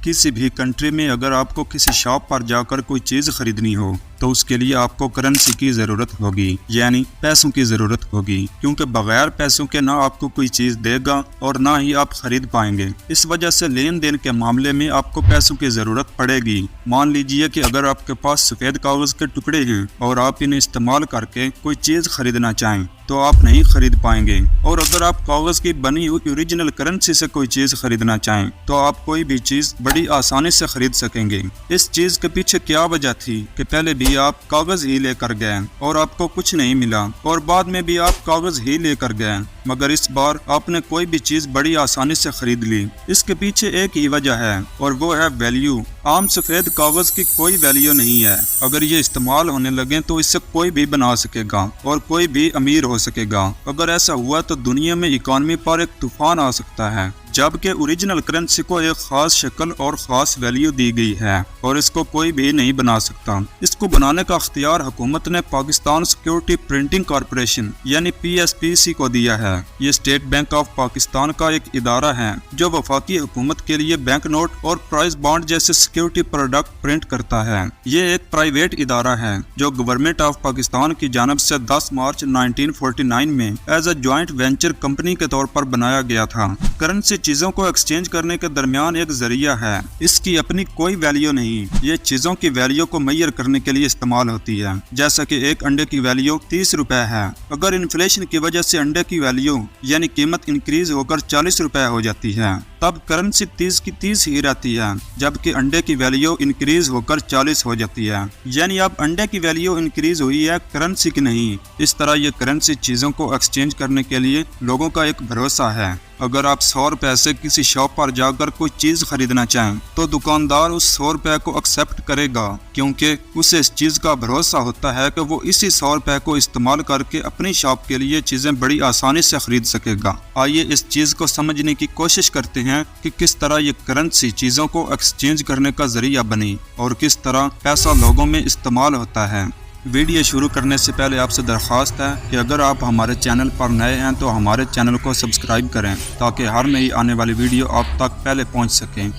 किसी भी कंट्री में अगर आपको किसी शॉप पर जाकर कोई चीज़ खरीदनी हो तो उसके लिए आपको करेंसी की ज़रूरत होगी, यानी पैसों की ज़रूरत होगी, क्योंकि बगैर पैसों के ना आपको कोई चीज़ देगा और ना ही आप खरीद पाएंगे। इस वजह से लेन देन के मामले में आपको पैसों की ज़रूरत पड़ेगी। मान लीजिए कि अगर आपके पास सफ़ेद कागज़ के टुकड़े हैं और आप इन्हें इस्तेमाल करके कोई चीज़ खरीदना चाहें तो आप नहीं खरीद पाएंगे, और अगर आप कागज़ की बनी हुई ओरिजिनल करेंसी से कोई चीज़ खरीदना चाहें तो आप कोई भी चीज़ बड़ी आसानी से खरीद सकेंगे। इस चीज़ के पीछे क्या वजह थी कि पहले भी आप कागज़ ही लेकर गए और आपको कुछ नहीं मिला, और बाद में भी आप कागज़ ही लेकर गए, मगर इस बार आपने कोई भी चीज़ बड़ी आसानी से खरीद ली। इसके पीछे एक ही वजह है और वो है वैल्यू। आम सफ़ेद कागज़ की कोई वैल्यू नहीं है। अगर ये इस्तेमाल होने लगे तो इससे कोई भी बना सकेगा और कोई भी अमीर हो सकेगा। अगर ऐसा हुआ तो दुनिया में इकॉनमी पर एक तूफान आ सकता है, जबकि ओरिजिनल करेंसी को एक खास शक्ल और ख़ास वैल्यू दी गई है और इसको कोई भी नहीं बना सकता। इसको बनाने का अख्तियार हुकूमत ने पाकिस्तान सिक्योरिटी प्रिंटिंग कॉरपोरेशन यानी PSPC को दिया है। ये स्टेट बैंक ऑफ पाकिस्तान का एक इदारा है जो वफाकी हुकूमत के लिए बैंक नोट और प्राइस बॉन्ड जैसे सिक्योरिटी प्रोडक्ट प्रिंट करता है। ये एक प्राइवेट इदारा है जो गवर्नमेंट ऑफ पाकिस्तान की जानब से 10 मार्च 1949 में as a joint venture company के तौर पर बनाया गया था। करेंसी चीजों को एक्सचेंज करने के दरमियान एक जरिया है। इसकी अपनी कोई वैल्यू नहीं, ये चीजों की वैल्यू को मैयर करने के लिए इस्तेमाल होती है। जैसा कि एक अंडे की वैल्यू 30 रुपए है, अगर इन्फ्लेशन की वजह से अंडे की वैल्यू यानी कीमत इंक्रीज होकर 40 रुपए हो जाती है तब करेंसी 30 की 30 ही रहती है, जबकि अंडे की वैल्यू इंक्रीज होकर 40 हो जाती है। यानी अब अंडे की वैल्यू इंक्रीज हुई है, करेंसी की नहीं। इस तरह ये करेंसी चीजों को एक्सचेंज करने के लिए लोगों का एक भरोसा है। अगर आप 100 रुपए से किसी शॉप पर जाकर कोई चीज खरीदना चाहें तो दुकानदार उस 100 रुपए को एक्सेप्ट करेगा, क्योंकि उसे इस चीज का भरोसा होता है कि वो इसी 100 रुपए को इस्तेमाल करके अपनी शॉप के लिए चीजें बड़ी आसानी से खरीद सकेगा। आइए इस चीज को समझने की कोशिश करते हैं कि किस तरह ये करेंसी चीजों को एक्सचेंज करने का जरिया बनी और किस तरह पैसा लोगों में इस्तेमाल होता है। वीडियो शुरू करने से पहले आपसे दरख्वास्त है कि अगर आप हमारे चैनल पर नए हैं तो हमारे चैनल को सब्सक्राइब करें ताकि हर नई आने वाली वीडियो आप तक पहले पहुंच सकें।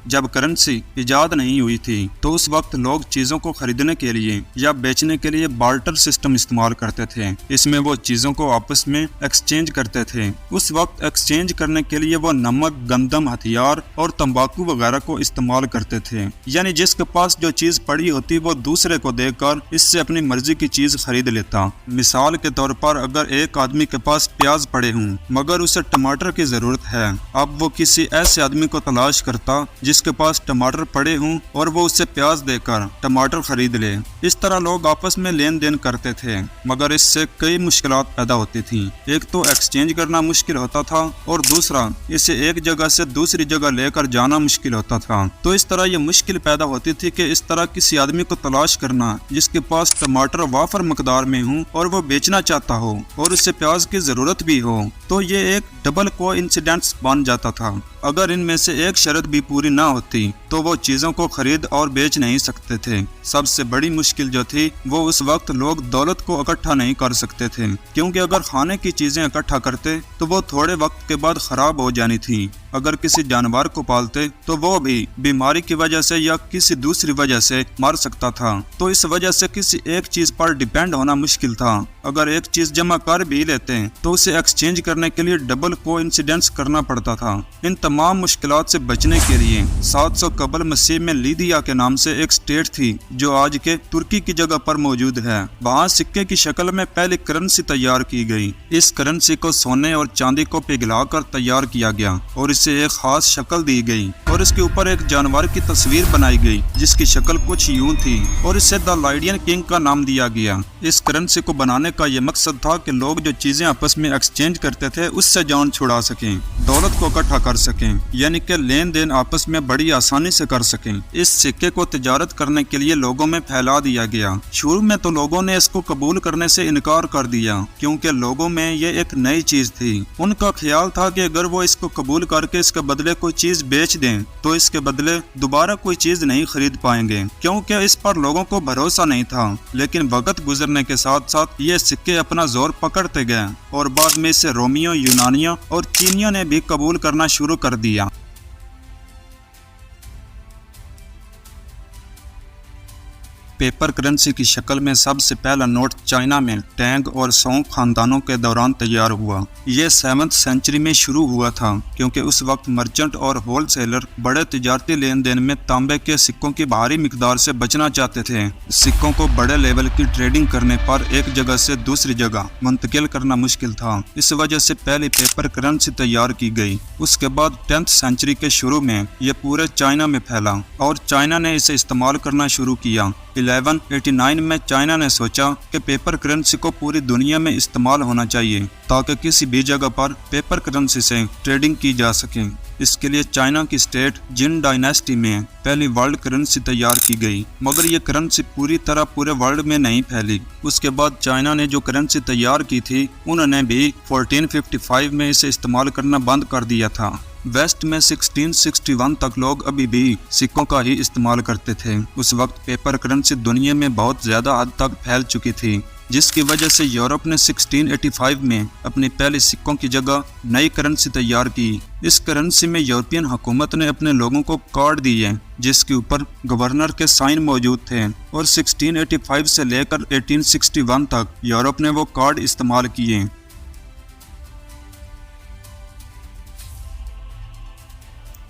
जब करेंसी इजाद नहीं हुई थी तो उस वक्त लोग चीज़ों को खरीदने के लिए या बेचने के लिए बार्टर सिस्टम इस्तेमाल करते थे। इसमें वो चीज़ों को आपस में एक्सचेंज करते थे। उस वक्त एक्सचेंज करने के लिए वो नमक, गंदम, हथियार और तंबाकू वगैरह को इस्तेमाल करते थे। यानी जिसके पास जो चीज़ पड़ी होती वो दूसरे को देकर इससे अपनी मर्जी की चीज़ खरीद लेता। मिसाल के तौर पर अगर एक आदमी के पास प्याज पड़े हों मगर उसे टमाटर की ज़रूरत है, अब वो किसी ऐसे आदमी को तलाश करता जिसके पास टमाटर पड़े हों और वो उससे प्याज देकर टमाटर खरीद ले। इस तरह लोग आपस में लेन देन करते थे, मगर इससे कई मुश्किलात पैदा होती थी। एक तो एक्सचेंज करना मुश्किल होता था और दूसरा इसे एक जगह से दूसरी जगह लेकर जाना मुश्किल होता था। तो इस तरह ये मुश्किल पैदा होती थी कि इस तरह किसी आदमी को तलाश करना जिसके पास टमाटर वाफर मकदार में हो और वो बेचना चाहता हो और उससे प्याज की जरूरत भी हो, तो ये एक डबल कोइंसिडेंस बन जाता था। अगर इनमें से एक शर्त भी पूरी ना होती तो वो चीज़ों को खरीद और बेच नहीं सकते थे। सबसे बड़ी मुश्किल जो थी वो उस वक्त लोग दौलत को इकट्ठा नहीं कर सकते थे, क्योंकि अगर खाने की चीज़ें इकट्ठा करते तो वो थोड़े वक्त के बाद ख़राब हो जानी थी। अगर किसी जानवर को पालते तो वो भी बीमारी की वजह से या किसी दूसरी वजह से मर सकता था। तो इस वजह से किसी एक चीज़ पर डिपेंड होना मुश्किल था। अगर एक चीज़ जमा कर भी लेते तो उसे एक्सचेंज करने के लिए डबल कोइंसिडेंस करना पड़ता था। इन तमाम मुश्किलात से बचने के लिए 700 कबल मसीह में लीदिया के नाम से एक स्टेट थी जो आज के तुर्की की जगह पर मौजूद है। वहाँ सिक्के की शक्ल में पहली करेंसी तैयार की गई। इस करेंसी को सोने और चांदी को पिघलाकर तैयार किया गया और इसे एक खास शक्ल दी गई और इसके ऊपर एक जानवर की तस्वीर बनाई गई जिसकी शक्ल कुछ यूं थी और इसे द लाइडियन किंग का नाम दिया गया। इस करेंसी को बनाने का यह मकसद था कि लोग जो चीजें आपस में एक्सचेंज करते थे उससे जान छुड़ा सकें, दौलत को इकट्ठा कर सकें। सकें, यानी कि लेन देन आपस में बड़ी आसानी से कर सकें। इस सिक्के को तिजारत करने के लिए लोगों में फैला दिया गया। शुरू में तो लोगों ने इसको कबूल करने से इनकार कर दिया, क्योंकि लोगों में ये एक नई चीज थी। उनका ख्याल था कि अगर वो इसको कबूल करके इसके बदले कोई चीज बेच दें तो इसके बदले दोबारा कोई चीज नहीं खरीद पाएंगे, क्योंकि इस पर लोगों को भरोसा नहीं था। लेकिन वक्त गुजरने के साथ साथ ये सिक्के अपना जोर पकड़ते गए और बाद में इसे रोमियो, यूनानियों और चीनियों ने भी कबूल करना शुरू कर दिया। पेपर करेंसी की शक्ल में सबसे पहला नोट चाइना में टैंग और सोंग खानदानों के दौरान तैयार हुआ। यह 7वीं सेंचुरी में शुरू हुआ था, क्योंकि उस वक्त मर्चेंट और होलसेलर बड़े तिजारती लेन देन में तांबे के सिक्कों की भारी मिकदार से बचना चाहते थे। सिक्कों को बड़े लेवल की ट्रेडिंग करने पर एक जगह से दूसरी जगह मुंतकिल करना मुश्किल था। इस वजह से पहली पेपर करेंसी तैयार की गई। उसके बाद 10वीं सेंचुरी के शुरू में यह पूरे चाइना में फैला और चाइना ने इसे इस्तेमाल करना शुरू किया। 1189 में चाइना ने सोचा कि पेपर करेंसी को पूरी दुनिया में इस्तेमाल होना चाहिए, ताकि किसी भी जगह पर पेपर करेंसी से ट्रेडिंग की जा सके। इसके लिए चाइना की स्टेट जिन डायनेस्टी में पहली वर्ल्ड करेंसी तैयार की गई, मगर ये करेंसी पूरी तरह पूरे वर्ल्ड में नहीं फैली। उसके बाद चाइना ने जो करेंसी तैयार की थी, उन्होंने भी 1455 में इसे इस्तेमाल करना बंद कर दिया था। वेस्ट में 1661 तक लोग अभी भी सिक्कों का ही इस्तेमाल करते थे। उस वक्त पेपर करेंसी दुनिया में बहुत ज्यादा हद तक फैल चुकी थी, जिसकी वजह से यूरोप ने 1685 में अपनी पहले सिक्कों की जगह नई करेंसी तैयार की। इस करेंसी में यूरोपियन हुकूमत ने अपने लोगों को कार्ड दिए, जिसके ऊपर गवर्नर के साइन मौजूद थे, और 1685 से लेकर 1861 तक यूरोप ने वो कार्ड इस्तेमाल किए।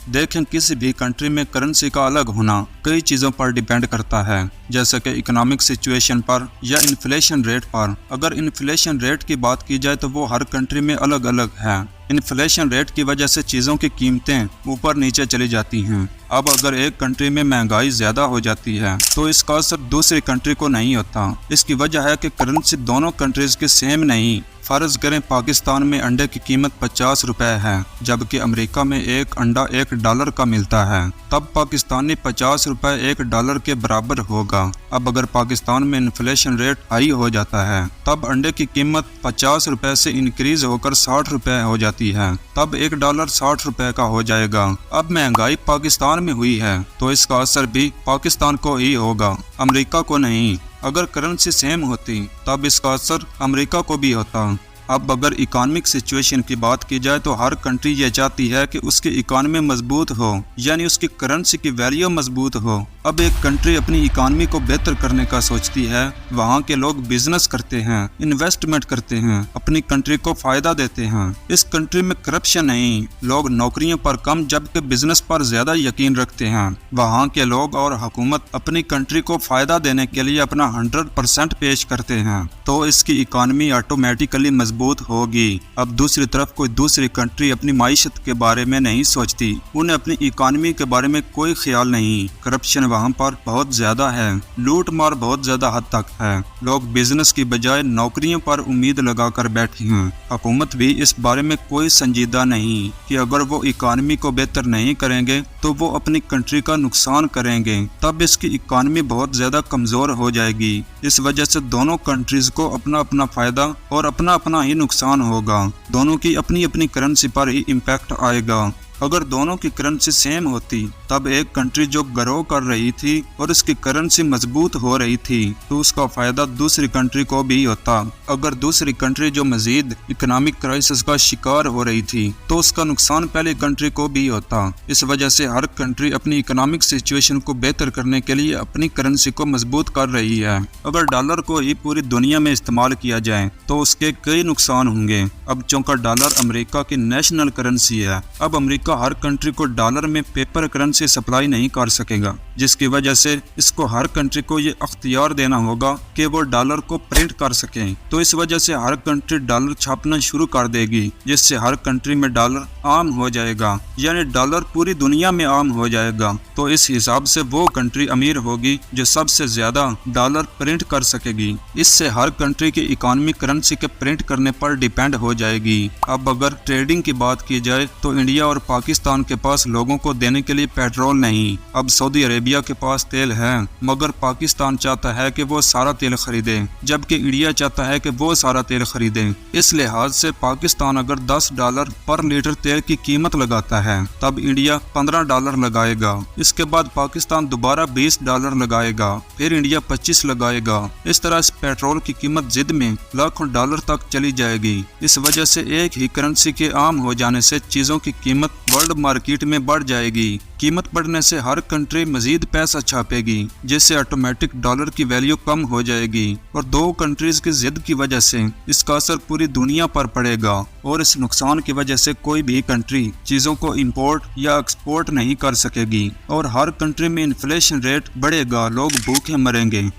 देखें, किसी भी कंट्री में करेंसी का अलग होना कई चीज़ों पर डिपेंड करता है, जैसे कि इकोनॉमिक सिचुएशन पर या इन्फ्लेशन रेट पर। अगर इन्फ्लेशन रेट की बात की जाए तो वो हर कंट्री में अलग अलग है। इन्फ्लेशन रेट की वजह से चीज़ों की कीमतें ऊपर नीचे चली जाती हैं। अब अगर एक कंट्री में महंगाई ज़्यादा हो जाती है तो इसका असर दूसरी कंट्री को नहीं होता। इसकी वजह है कि करेंसी दोनों कंट्रीज़ की सेम नहीं। फर्ज करें पाकिस्तान में अंडे की कीमत 50 रुपए है, जबकि अमेरिका में एक अंडा $1 का मिलता है, तब पाकिस्तानी 50 रुपए $1 के बराबर होगा। अब अगर पाकिस्तान में इन्फ्लेशन रेट हाई हो जाता है, तब अंडे की कीमत 50 रुपए से इंक्रीज होकर 60 रुपए हो जाती है, तब $1 60 रुपए का हो जाएगा। अब महंगाई पाकिस्तान में हुई है तो इसका असर भी पाकिस्तान को ही होगा, अमेरिका को नहीं। अगर करेंसी सेम होती तब इसका असर अमेरिका को भी होता। अब अगर इकोनॉमिक सिचुएशन की बात की जाए तो हर कंट्री ये चाहती है कि उसकी इकोनॉमी मजबूत हो, यानी उसकी करेंसी की वैल्यू मजबूत हो। अब एक कंट्री अपनी इकोनॉमी को बेहतर करने का सोचती है, वहाँ के लोग बिजनेस करते हैं, इन्वेस्टमेंट करते हैं, अपनी कंट्री को फायदा देते हैं। इस कंट्री में करप्शन नहीं, लोग नौकरियों पर कम जबकि बिजनेस पर ज्यादा यकीन रखते हैं। वहाँ के लोग और हुकूमत अपनी कंट्री को फायदा देने के लिए अपना 100% पेश करते हैं, तो इसकी इकोनॉमी ऑटोमेटिकली मजबूत होगी। अब दूसरी तरफ कोई दूसरी कंट्री अपनी माइशत के बारे में नहीं सोचती, उन्हें अपनी इकोनॉमी के बारे में कोई ख्याल नहीं। करप्शन वहाँ पर बहुत ज्यादा है, लूट मार बहुत ज्यादा हद तक है। लोग बिजनेस की बजाय नौकरियों पर उम्मीद लगाकर बैठे हैं। हुकूमत भी इस बारे में कोई संजीदा नहीं कि अगर वो इकोनॉमी को बेहतर नहीं करेंगे तो वो अपनी कंट्री का नुकसान करेंगे, तब इसकी इकोनॉमी बहुत ज्यादा कमजोर हो जाएगी। इस वजह से दोनों कंट्रीज को अपना अपना फायदा और अपना अपना ही नुकसान होगा। दोनों की अपनी अपनी करेंसी पर ही इम्पैक्ट आएगा। अगर दोनों की करेंसी सेम होती तब एक कंट्री जो ग्रो कर रही थी और उसकी करेंसी मजबूत हो रही थी तो उसका फायदा दूसरी कंट्री को भी होता। अगर दूसरी कंट्री जो मजीद इकोनॉमिक क्राइसिस का शिकार हो रही थी तो उसका नुकसान पहली कंट्री को भी होता। इस वजह से हर कंट्री अपनी इकोनॉमिक सिचुएशन को बेहतर करने के लिए अपनी करेंसी को मजबूत कर रही है। अगर डॉलर को ही पूरी दुनिया में इस्तेमाल किया जाए तो उसके कई नुकसान होंगे। अब चूंकि डॉलर अमेरिका की नेशनल करेंसी है, अब अमेरिका हर कंट्री को डॉलर में पेपर करेंसी सप्लाई नहीं कर सकेगा, जिसकी वजह से इसको हर कंट्री को ये अख्तियार देना होगा कि वो डॉलर को प्रिंट कर सकें। तो इस वजह से हर कंट्री डॉलर छापना शुरू कर देगी, जिससे हर कंट्री में डॉलर आम हो जाएगा, यानी डॉलर पूरी दुनिया में आम हो जाएगा। तो इस हिसाब से वो कंट्री अमीर होगी जो सबसे ज्यादा डॉलर प्रिंट कर सकेगी। इससे हर कंट्री की इकोनॉमी करेंसी के प्रिंट करने पर डिपेंड हो जाएगी। अब अगर ट्रेडिंग की बात की जाए तो इंडिया और पाकिस्तान के पास लोगों को देने के लिए पेट्रोल नहीं। अब सऊदी अरेबिया के पास तेल है, मगर पाकिस्तान चाहता है कि वो सारा तेल खरीदे, जबकि इंडिया चाहता है कि वो सारा तेल खरीदे। इस लिहाज से पाकिस्तान अगर $10 पर लीटर तेल की कीमत लगाता है, तब इंडिया $15 लगाएगा। इसके बाद पाकिस्तान दोबारा $20 लगाएगा, फिर इंडिया 25 लगाएगा। इस तरह इस पेट्रोल की कीमत जिद में लाखों डॉलर तक चली जाएगी। इस वजह से एक ही करेंसी के आम हो जाने से चीजों की कीमत वर्ल्ड मार्केट में बढ़ जाएगी। कीमत बढ़ने से हर कंट्री मजीद पैसा छापेगी, जिससे ऑटोमेटिक डॉलर की वैल्यू कम हो जाएगी और दो कंट्रीज की जिद की वजह से इसका असर पूरी दुनिया पर पड़ेगा और इस नुकसान की वजह से कोई भी कंट्री चीजों को इंपोर्ट या एक्सपोर्ट नहीं कर सकेगी और हर कंट्री में इन्फ्लेशन रेट बढ़ेगा, लोग भूखे मरेंगे।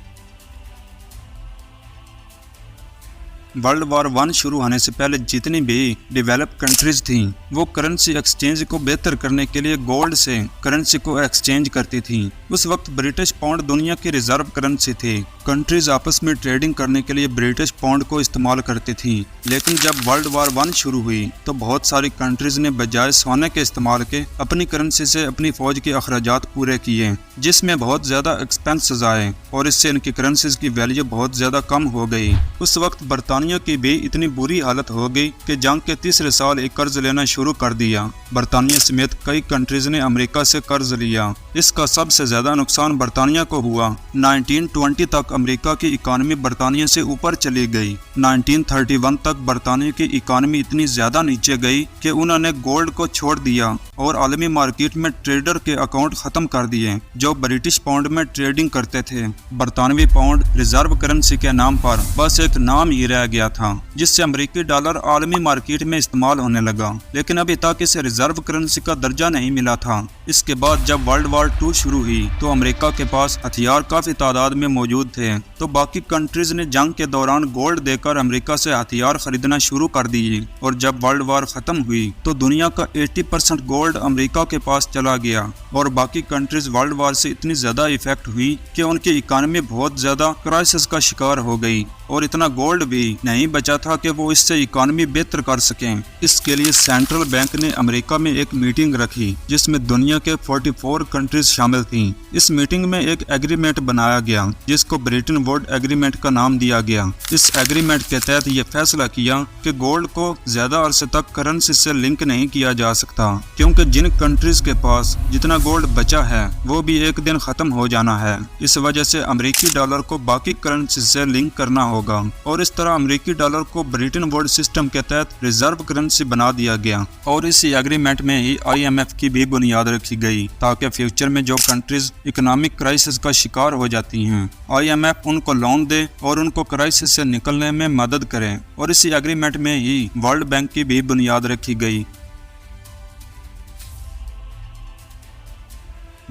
वर्ल्ड वॉर 1 शुरू होने से पहले जितनी भी डेवलप कंट्रीज थीं, वो करेंसी एक्सचेंज को बेहतर करने के लिए गोल्ड से करेंसी को एक्सचेंज करती थीं। उस वक्त ब्रिटिश पाउंड दुनिया की रिजर्व करेंसी थी। कंट्रीज आपस में ट्रेडिंग करने के लिए ब्रिटिश पाउंड को इस्तेमाल करती थीं। लेकिन जब वर्ल्ड वॉर 1 शुरू हुई तो बहुत सारी कंट्रीज ने बजाय सोने के इस्तेमाल के अपनी करेंसी से अपनी फौज के अखराजात पूरे किए, जिसमें बहुत ज्यादा एक्सपेंसेस आए और इससे इनकी करेंसीज की वैल्यू बहुत ज्यादा कम हो गई। उस वक्त बरतानिया की भी इतनी बुरी हालत हो गई कि जंग के तीसरे साल एक कर्ज लेना शुरू कर दिया। बरतानिया समेत कई कंट्रीज ने अमेरिका से कर्ज लिया। इसका सबसे ज्यादा नुकसान बरतानिया को हुआ। 1920 तक अमेरिका की इकानमी बरतानिया से ऊपर चली गई। 1931 तक बरतानिया की इकानमी इतनी ज्यादा नीचे गई कि उन्होंने गोल्ड को छोड़ दिया और आलमी मार्केट में ट्रेडर के अकाउंट खत्म कर दिए जो ब्रिटिश पाउंड में ट्रेडिंग करते थे। बरतानवी पाउंड रिजर्व करेंसी के नाम पर बस एक नाम ही रह गया था, जिससे अमेरिकी डॉलर आलमी मार्केट में इस्तेमाल होने लगा, लेकिन अभी तक इसे रिजर्व करेंसी का दर्जा नहीं मिला था। इसके बाद जब वर्ल्ड वॉर 2 शुरू हुई तो अमेरिका के पास हथियार काफी तादाद में मौजूद थे, तो बाकी कंट्रीज ने जंग के दौरान गोल्ड देकर अमेरिका से हथियार खरीदना शुरू कर दिए और जब वर्ल्ड वॉर खत्म हुई तो दुनिया का 80% गोल्ड अमेरिका के पास चला गया और बाकी कंट्रीज वर्ल्ड वॉर से इतनी ज्यादा इफेक्ट हुई कि उनकी इकानमी बहुत ज्यादा क्राइसिस का शिकार हो गई और इतना गोल्ड भी नहीं बचा था कि वो इससे इकानमी बेहतर कर सकें। इसके लिए सेंट्रल बैंक ने अमेरिका में एक मीटिंग रखी जिसमें दुनिया के 44 कंट्रीज शामिल थीं। इस मीटिंग में एक एग्रीमेंट बनाया गया जिसको ब्रेटन वुड एग्रीमेंट का नाम दिया गया। इस एग्रीमेंट के तहत ये फैसला किया कि गोल्ड को ज्यादा अरसे तक करेंसी से लिंक नहीं किया जा सकता, क्योंकि जिन कंट्रीज के पास जितना गोल्ड बचा है वो भी एक दिन खत्म हो जाना है। इस वजह से अमेरिकी डॉलर को बाकी करेंसी से लिंक करना होगा और इस तरह अमेरिकी डॉलर को ब्रिटेन वुड सिस्टम के तहत रिजर्व करेंसी बना दिया गया और इसी एग्रीमेंट में ही IMF की भी बुनियाद रखी गई ताकि फ्यूचर में जो कंट्रीज इकोनॉमिक क्राइसिस का शिकार हो जाती हैं, IMF उनको लोन दे और उनको क्राइसिस से निकलने में मदद करे और इसी एग्रीमेंट में ही वर्ल्ड बैंक की भी बुनियाद रखी गई।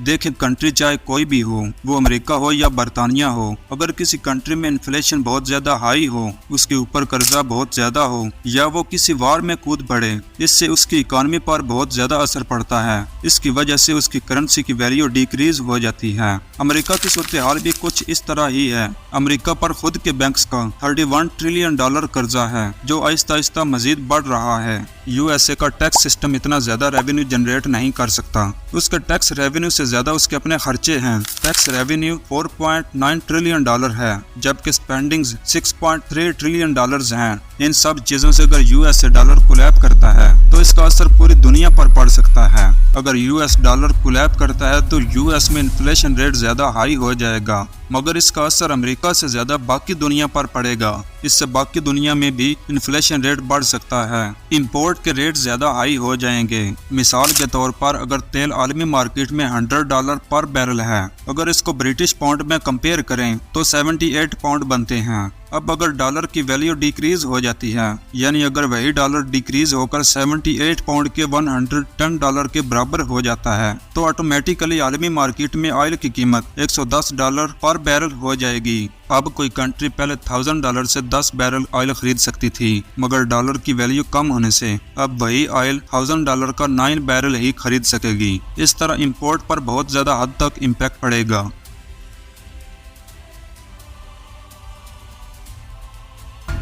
देखिए, कंट्री चाहे कोई भी हो, वो अमेरिका हो या बरतानिया हो, अगर किसी कंट्री में इन्फ्लेशन बहुत ज्यादा हाई हो, उसके ऊपर कर्जा बहुत ज्यादा हो या वो किसी वार में कूद पड़े, इससे उसकी इकोनॉमी पर बहुत ज्यादा असर पड़ता है। इसकी वजह से उसकी करेंसी की वैल्यू डिक्रीज हो जाती है। अमेरिका की सूरत हाल भी कुछ इस तरह ही है। अमेरिका पर खुद के बैंक्स का $31 ट्रिलियन कर्जा है जो आहिस्ता आहिस्ता मजीद बढ़ रहा है। USA का टैक्स सिस्टम इतना ज्यादा रेवेन्यू जनरेट नहीं कर सकता, उसके टैक्स रेवेन्यू से ज्यादा उसके अपने खर्चे हैं। टैक्स रेवेन्यू $4.9 ट्रिलियन है जबकि स्पेंडिंग्स $6.3 ट्रिलियन हैं। इन सब चीजों से अगर USA डॉलर कोलैप करता है तो इसका असर पूरी दुनिया पर पड़ सकता है। अगर US डॉलर कोलैप करता है तो US में इन्फ्लेशन रेट ज्यादा हाई हो जाएगा, मगर इसका असर अमेरिका से ज्यादा बाकी दुनिया पर पड़ेगा। इससे बाकी दुनिया में भी इन्फ्लेशन रेट बढ़ सकता है। इंपोर्ट के रेट ज्यादा हाई हो जाएंगे। मिसाल के तौर पर अगर तेल आलमी मार्केट में $100 पर बैरल है, अगर इसको ब्रिटिश पाउंड में कंपेयर करें तो 78 पाउंड बनते हैं। अब अगर डॉलर की वैल्यू डिक्रीज हो जाती है, यानी अगर वही डॉलर डिक्रीज होकर 78 पाउंड के $110 के बराबर हो जाता है, तो ऑटोमेटिकली आलमी मार्केट में ऑयल की कीमत $110 पर बैरल हो जाएगी। अब कोई कंट्री पहले $1000 से 10 बैरल ऑयल खरीद सकती थी, मगर डॉलर की वैल्यू कम होने से अब वही ऑयल $1000 का 9 बैरल ही खरीद सकेगी। इस तरह इंपोर्ट पर बहुत ज्यादा हद तक इम्पैक्ट पड़ेगा।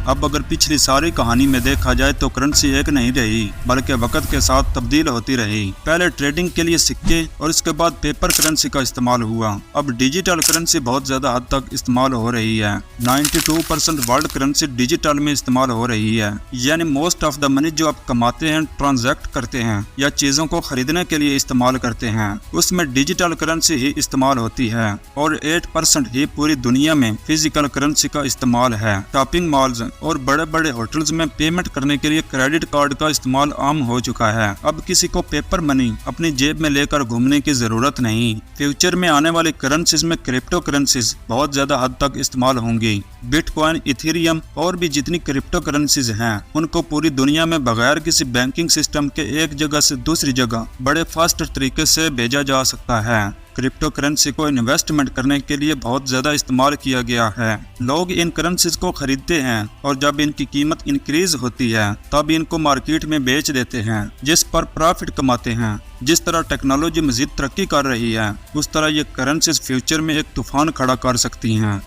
अब अगर पिछली सारी कहानी में देखा जाए तो करेंसी एक नहीं रही, बल्कि वक्त के साथ तब्दील होती रही। पहले ट्रेडिंग के लिए सिक्के और इसके बाद पेपर करेंसी का इस्तेमाल हुआ। अब डिजिटल करेंसी बहुत ज्यादा हद तक इस्तेमाल हो रही है। 92% वर्ल्ड करेंसी डिजिटल में इस्तेमाल हो रही है, यानी मोस्ट ऑफ द मनी जो आप कमाते हैं, ट्रांजैक्ट करते हैं या चीजों को खरीदने के लिए इस्तेमाल करते हैं, उसमें डिजिटल करेंसी ही इस्तेमाल होती है और 8% ही पूरी दुनिया में फिजिकल करेंसी का इस्तेमाल है। शॉपिंग मॉल्स और बड़े बड़े होटल्स में पेमेंट करने के लिए क्रेडिट कार्ड का इस्तेमाल आम हो चुका है। अब किसी को पेपर मनी अपनी जेब में लेकर घूमने की जरूरत नहीं। फ्यूचर में आने वाली करेंसीज में क्रिप्टो करेंसीज बहुत ज्यादा हद तक इस्तेमाल होंगी। बिटकॉइन, इथेरियम और भी जितनी क्रिप्टो करेंसीज हैं, उनको पूरी दुनिया में बगैर किसी बैंकिंग सिस्टम के एक जगह से दूसरी जगह बड़े फास्ट तरीके से भेजा जा सकता है। क्रिप्टो करेंसी को इन्वेस्टमेंट करने के लिए बहुत ज्यादा इस्तेमाल किया गया है। लोग इन करेंसीज को खरीदते हैं और जब इनकी कीमत इंक्रीज होती है तब इनको मार्केट में बेच देते हैं, जिस पर प्रॉफिट कमाते हैं। जिस तरह टेक्नोलॉजी मजीद तरक्की कर रही है, उस तरह ये करेंसीज फ्यूचर में एक तूफान खड़ा कर सकती हैं।